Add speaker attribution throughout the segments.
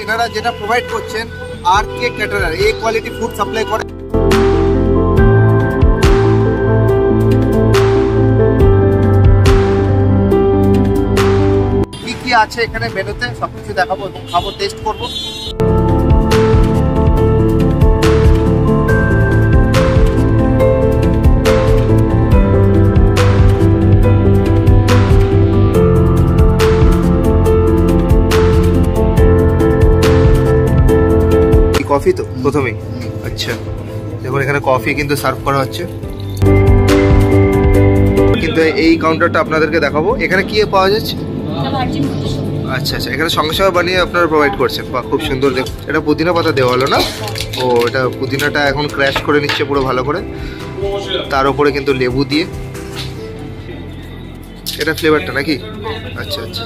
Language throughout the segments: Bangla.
Speaker 1: এনারা যেটা প্রোভাইড করছেন RK ক্যাটারার, এই কোয়ালিটি ফুড সাপ্লাই করে। কি কি আছে এখানে মেনুতে সবকিছু দেখাবো এবং খাবো, টেস্ট করবো। কফি তো প্রথমেই, আচ্ছা দেখুন এখানে কফি কিন্তু সার্ভ করা হচ্ছে। কিন্তু এই কাউন্টারটা আপনাদেরকে দেখাবো, এখানে কি পাওয়া যাচ্ছে? আচ্ছা আচ্ছা, এখানে সঙ্গে সঙ্গে বানিয়ে আপনারা প্রোভাইড করছেন। বা খুব সুন্দর, দেখুন এটা পুদিনা পাতা দেওয়া হলো না? ও এটা পুদিনাটা এখন ক্র্যাশ করে নিচ্ছে পুরো ভালো করে, তার উপরে কিন্তু লেবু দিয়ে। এটা ফ্লেভারটা নাকি? আচ্ছা আচ্ছা,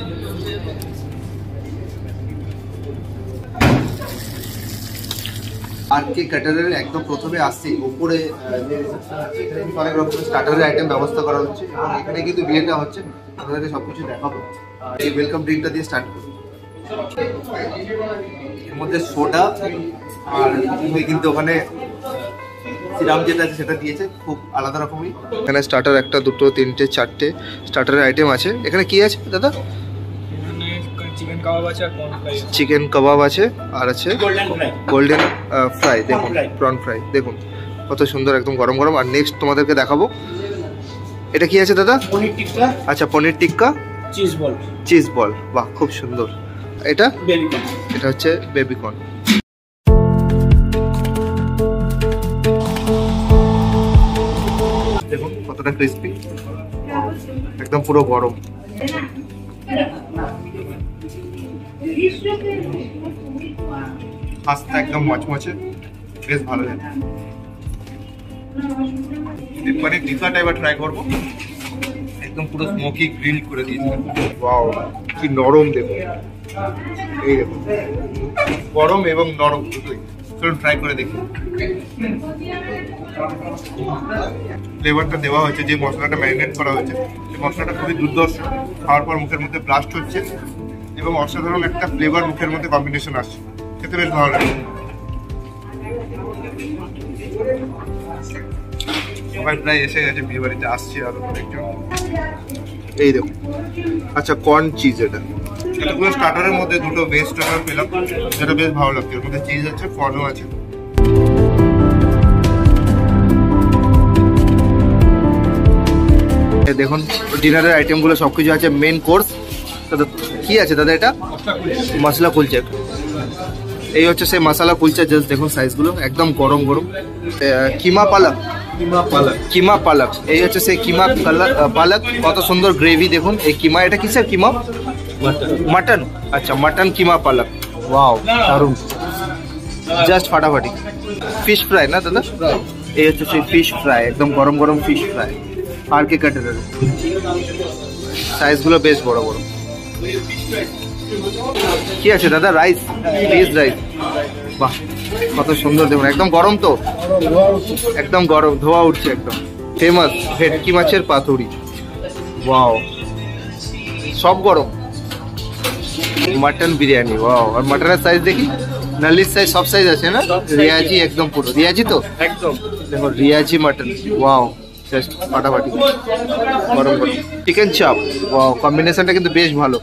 Speaker 1: RK ক্যাটারারের একদম প্রথমে আসছে উপরে যে রিসেপশন আছে, এখানে কিন্তু অনেক রকম স্টার্টারের আইটেম ব্যবস্থা করা হচ্ছে এবং এখানে কিন্তু বিয়েটা হচ্ছে। আপনাদেরকে সবকিছু দেখাবো। এই ওয়েলকাম ড্রিঙ্কটা দিয়ে স্টার্ট করব। এর মধ্যে সোডা আর কিন্তু ওখানে সিরাম যেটা আছে সেটা দিয়েছে, খুব আলাদা রকমই। এখানে স্টার্টার একটা, দুটো, তিনটে, চারটে স্টার্টারের আইটেম আছে। এখানে কি আছে দাদা? চিকেন কাবাব আছে আর আছে গোল্ডেন ফ্রাই। দেখুন প্রন ফ্রাই, দেখুন কত সুন্দর, একদম গরম গরম। আর নেক্সট তোমাদেরকে দেখাবো, এটা কি আছে দাদা?
Speaker 2: পনির টিক্কা।
Speaker 1: আচ্ছা paneer tikka,
Speaker 2: cheese ball.
Speaker 1: Cheese ball, বাহ খুব সুন্দর। এটা বেবিকর্ন, এটা হচ্ছে বেবিকর্ন। দেখুন কতটা ক্রিস্পি, একদম পুরো গরম। পাস্তা একদম মচমচে, বেশ ভালো লাগে। এরপরে টিক্কাটা এবার ট্রাই করবো, একদম পুরো স্মোকি গ্রিল করে দিয়েছে। ওয়াও কি নরম, দেখুন এই দেখুন গরম এবং নরম দুটোই। চলুন ট্রাই করে দেখি। ফ্লেভারটা দেওয়া হয়েছে, যে মশলাটা ম্যারিনেট করা হয়েছে সেই মশলাটা খুবই দুর্ধর্ষ। খাওয়ার পর মুখের মধ্যে ব্লাস্ট হচ্ছে এবং অসাধারণ একটা ফ্লেভার মুখের মধ্যে কম্বিনেশন আসছে, খেতে বেশ ভালো লাগে। সবাই প্রায় এসে গেছে বিয়ে বাড়িতে, আসছে আরো একটু। এই দেখুন, আচ্ছা কর্ন চিজ, এটা এতগুলো স্টার্টারের মধ্যে দুটো ভেজ স্টার্টার পেলাম, যেটা বেশ ভালো লাগছে। এর মধ্যে চিজ আছে, কর্নও আছে। দেখুন ডিনারের আইটেমগুলো সবকিছু আছে। মেন কোর্স দাদা কি আছে দাদা? এটা মশলা কুলচা। এই হচ্ছে সেই মশলা কুলচা, জাস্ট দেখুন সাইজগুলো একদম গরম গরম। কিমা পালক, কিমা পালক, এই হচ্ছে সেই কিমা পালক। কত সুন্দর গ্রেভি দেখুন। এই কিমা, এটা কিসের কিমা? মাটন। আচ্ছা মাটন কিমা পালক, ওয়াও দারুন, জাস্ট ফাটাফাটি। ফিশ ফ্রাই না দাদা? এই হচ্ছে সেই ফিশ ফ্রাই, একদম গরম গরম ফিশ ফ্রাই। RK ক্যাটারার, সাইজগুলো বেশ বড় বড়। কি আছে দাদা? রাইস, ফিশ রাইস, বাহ কত সুন্দর দেখুন, একদম গরম তো, একদম গরম, ধোয়া উঠছে একদম। ফেমাস ভেটকি মাছের পাতুরি, ওয়াও সব গরম। Mutton biryani, wow. আর মাটনের সাইজ দেখি, নালির সাইজ, সব সাইজ আছে না? রিয়াজি, একদম পুরো রিয়াজি তো, একদম দেখো রিয়াজি মাটন, ওয়াও জাস্ট ফাটাফাটি গরম গরম। চিকেন চাপ, ওয়াও কম্বিনেশনটা কিন্তু বেশ ভালো।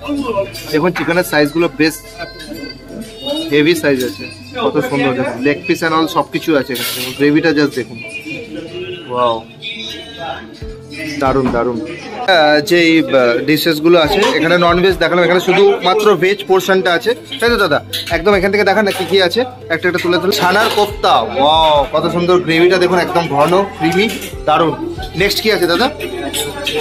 Speaker 1: দেখুন চিকেনের সাইজগুলো বেশ হেভি সাইজ আছে, কত সুন্দর দেখুন। লেগ পিস অ্যান্ড অল সব কিছু আছে এখানে। গ্রেভিটা জাস্ট দেখুন, ওয়াও দারুণ দারুণ। যে ডিশেসগুলো আছে এখানে ননভেজ দেখালাম, এখানে শুধু মাত্র ভেজ পোর্শনটা আছে, তাই তো দাদা? একদম এখান থেকে দেখান না কি কি আছে, একটা একটা তুলে তুলে। ছানার কোফতা, ওয়াও কত সুন্দর, গ্রেভিটা দেখুন একদম ঘন ক্রিমি, দারুণ। নেক্সট কি আছে দাদা?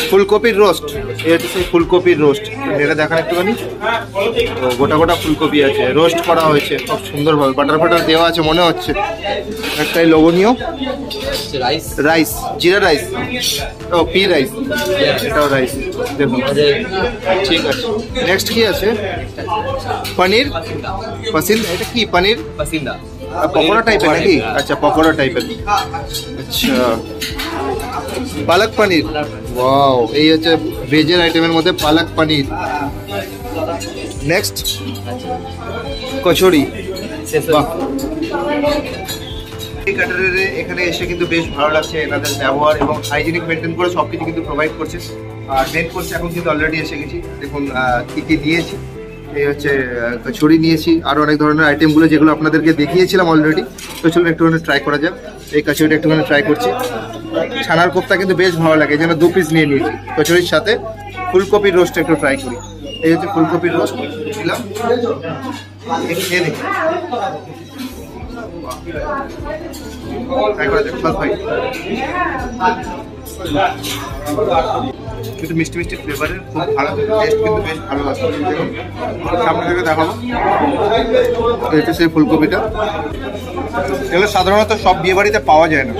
Speaker 1: ফুলকপির রোস্ট, এই হচ্ছে সেই ফুলকপির রোস্ট, এটা দেখান একটুখানি। গোটা গোটা ফুলকপি আছে, রোস্ট করা হয়েছে খুব সুন্দরভাবে, বাটার ফাটার দেওয়া আছে মনে হচ্ছে। একটাই লোভনীয় রাইস, জিরা রাইস, ও পি রাইস, এটাও রাইস দেখুন, ঠিক আছে। নেক্সট কি আছে? পনির পাসিন্দা, এটা কি পনির পাসিন্দা? পকোড়া টাইপের নাকি? আচ্ছা পকোড়া টাইপের, আচ্ছা। পালক পনির, ওয়াও এই হচ্ছে ভেজের আইটেমের মধ্যে পালক পনির। নেক্সট কচুরি, বাহ। ক্যাটারারে এখানে এসে কিন্তু বেশ ভালো লাগছে, এনাদের ব্যবহার এবং হাইজিনিক মেনটেন করে সবকিছু কিন্তু প্রোভাইড করছে। আর মেন কোর্স এখন কিন্তু অলরেডি এসে গেছি, দেখুন কি কি দিয়েছি। এই হচ্ছে কচুরি নিয়েছি, আরও অনেক ধরনের আইটেমগুলো যেগুলো আপনাদেরকে দেখিয়েছিলাম অলরেডি। তো চলুন একটুখানি ট্রাই করা যাক। এই কচুরিটা একটুখানি ট্রাই করছি। ছানার কোফতা কিন্তু বেশ ভালো লাগে, যেন 2 পিস নিয়ে নিয়েছি। কচুরির সাথে ফুলকপির রোস্ট একটু ট্রাই করি। এই হচ্ছে ফুলকপির রোস্ট দিলাম, খেয়ে দেখি। ট্রাই করা যাক সব ভাই। কিন্তু মিষ্টি মিষ্টি ফ্লেভারের খুব ভালো টেস্ট, কিন্তু বেশ ভালো লাগছে। দেখুন সামনে থেকে দেখাবো, এটা সেই ফুলকপিটা। এগুলো সাধারণত সব বিয়ে বাড়িতে পাওয়া যায় না,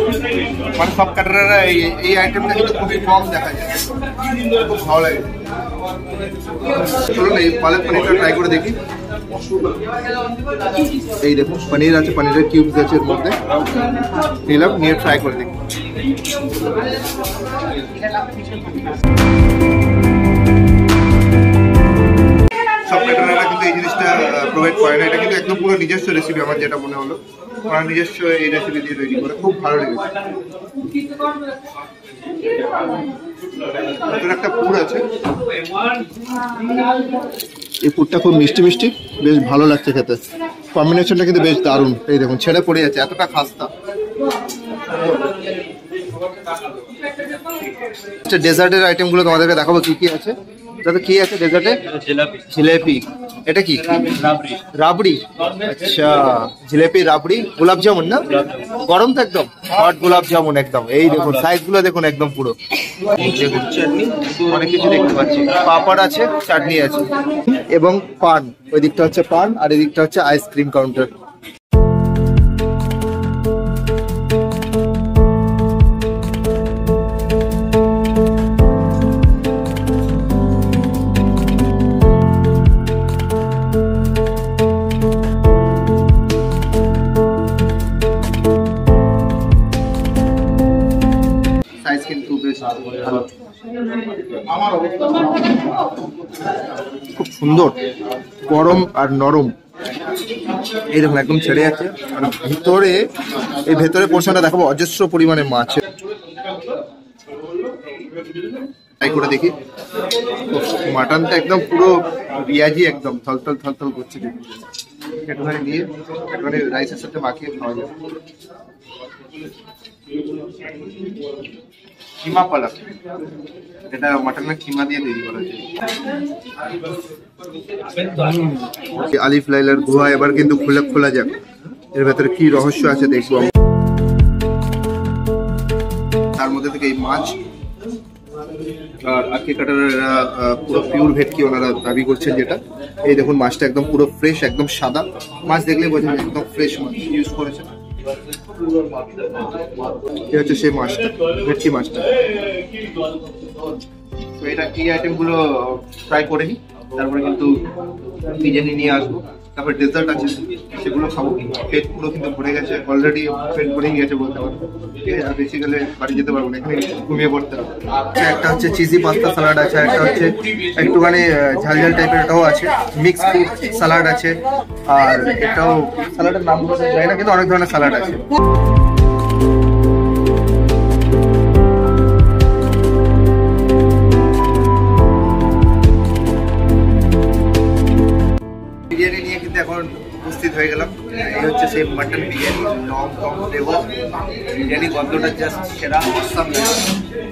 Speaker 1: মানে সব ক্যাটারাররা এই আইটেমটা কিন্তু খুবই কম দেখা যায়, খুব ভালো লাগে। চলুন এই পালক পনিরটা ট্রাই করে দেখি। এই দেখুন পনির আছে, পনিরের কিউবস আছে এর মধ্যে, নিলাম, নিয়ে ট্রাই করে দেখি। সব ক্যাটারাররা কিন্তু এই জিনিসটা প্রোভাইড করে না, এটা কিন্তু একদম পুরো নিজস্ব রেসিপি। আমার যেটা মনে হলো ওরা নিজস্ব এই রেসিপি দিয়ে তৈরি করে, খুব ভালো লেগেছে। একটা পুর আছে, এই পুরটা খুব মিষ্টি মিষ্টি, বেশ ভালো লাগছে খেতে। কম্বিনেশনটা কিন্তু বেশ দারুণ। এই দেখুন ছেড়ে পড়ে যাচ্ছে, এতটা খাস্তা। ডেজার্টের আইটেমগুলো তোমাদেরকে দেখাবো কি কি আছে। দাদা কি আছে ডেজার্টে? জিলেপি। এটা কি? রাবড়ি। আচ্ছা, জিলেপি, রাবড়ি, গোলাপ জামুন না? গরম তো একদম হট গোলাপ জামুন একদম। এই দেখুন সাইজ গুলো দেখুন একদম পুরো। অনেক কিছু দেখতে পাচ্ছি, পাপড় আছে, চাটনি আছে এবং পান। ওই দিকটা হচ্ছে পান আর এই দিকটা হচ্ছে আইসক্রিম কাউন্টার। কিন্তু বেশ ভালো, খুব সুন্দর, গরম আর নরম। এই দেখুন একদম ছেড়ে যাচ্ছে। ভিতরে এই ভেতরে পোর্শনটা দেখাবো, অজস্র পরিমাণে মাছ। ট্রাই করে দেখি। মাটনটা একদম পুরো পেঁয়াজি, একদম থলথল থলথল করছে। একটুখানি নিয়ে একটুখানি রাইসের সাথে মাখিয়ে খাওয়া যাবে। খিমা পালক, এটা মাটনের খিমা দিয়ে তৈরি করা হয়েছে। আলিফ লাইলার গুহা এবার কিন্তু খোলা যাক, এর ভেতরে কি রহস্য আছে দেখবো। তার মধ্যে থেকে এই মাছ আর আখি কাটারা পুরো পিওর ভেটকি ওনারা দাবি করছেন যেটা। এই দেখুন মাছটা একদম পুরো ফ্রেশ, একদম সাদা মাছ, দেখলে বোঝা যায় একদম ফ্রেশ মাছ ইউজ করেছে। এটা হচ্ছে সেই মাছটা, ভেটকি মাছটা। তো এটা এই আইটেমগুলো ট্রাই করে নিই, তারপরে কিন্তু বিরিয়ানি নিয়ে আসবো। তারপর ডেজার্ট আছে, সেগুলো খাবো। পেট পুরো কিন্তু ভরে গেছে, অলরেডি পেট ভরেই গেছে বলতে পারবো। আর বেশি গেলে বাড়ি যেতে পারবো না, এখানে ঘুমিয়ে পড়তে হবে। একটা হচ্ছে চিজি পাস্তা স্যালাড আছে, একটা হচ্ছে একটুখানি ঝাল ঝাল টাইপের, এটাও আছে। মিক্স ফ্রুট স্যালাড আছে, আর এটাও স্যালাডের নাম বলতে চাই না, কিন্তু অনেক ধরনের স্যালাড আছে। বিরিয়ানি নিয়ে কিন্তু এখন উপস্থিত হয়ে গেলাম। এই হচ্ছে সেই mutton biryani, long flavour biryani, গন্ধটা জাস্ট সেরা, অসাম লাগে।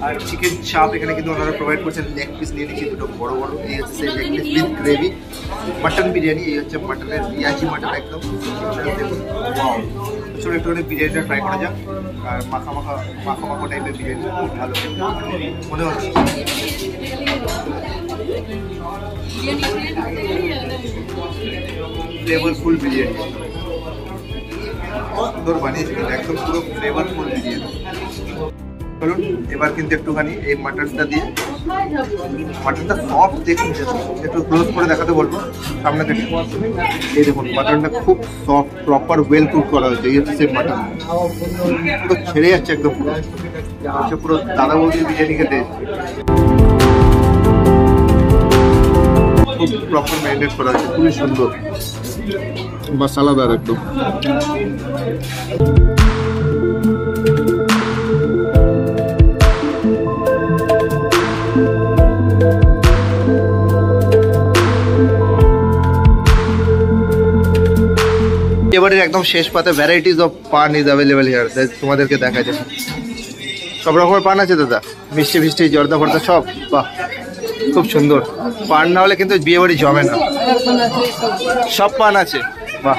Speaker 1: আর চিকেন চাপ এখানে কিন্তু ওনারা প্রোভাইড করছেন। লেগ পিস নিয়ে নিচ্ছি দুটো বড় বড়। এই হচ্ছে সেই leg piece with gravy, mutton biryani. এই হচ্ছে মাটনের পেঁয়াজি মাটন একদম। ছোট একটু বিরিয়ানিটা ট্রাই করা যাক। আর মাখা মাখা টাইপের বিরিয়ানি, খুব ভালো মনে হচ্ছে। ফ্লেভারফুল বিরিয়ানি, সুন্দর বানিয়েছে, একদম পুরো ফ্লেভারফুল বিরিয়ানি। চলুন এবার কিন্তু একটুখানি এই মাটনটা দিয়ে, মাটনটা সফট দেখুন, একটু ক্লোজ করে দেখাতে বলবো সামনে থেকে। এই দেখুন মাটনটা খুব সফট, প্রপার ওয়েল কুক করা হয়েছে। এই হচ্ছে সেই মাটন, পুরো ছেড়ে যাচ্ছে একদম, পুরো দাদা বৌদির বিরিয়ানি খেতে। খুব প্রপার ম্যারিনেট করা হয়েছে, খুবই সুন্দর। মশলাদার একদম। এবারে একদম শেষ পাতে ভ্যারাইটিস অফ পান ইজ অ্যাভেলেবল হিয়ার, তোমাদেরকে দেখা যায় সব রকমের পান আছে দাদা, মিষ্টি মিষ্টি জর্দা ফর্দা সব। বাহ খুব সুন্দর, পান না হলে কিন্তু বিয়ে বাড়ি জমে না। সব পান আছে, বাহ।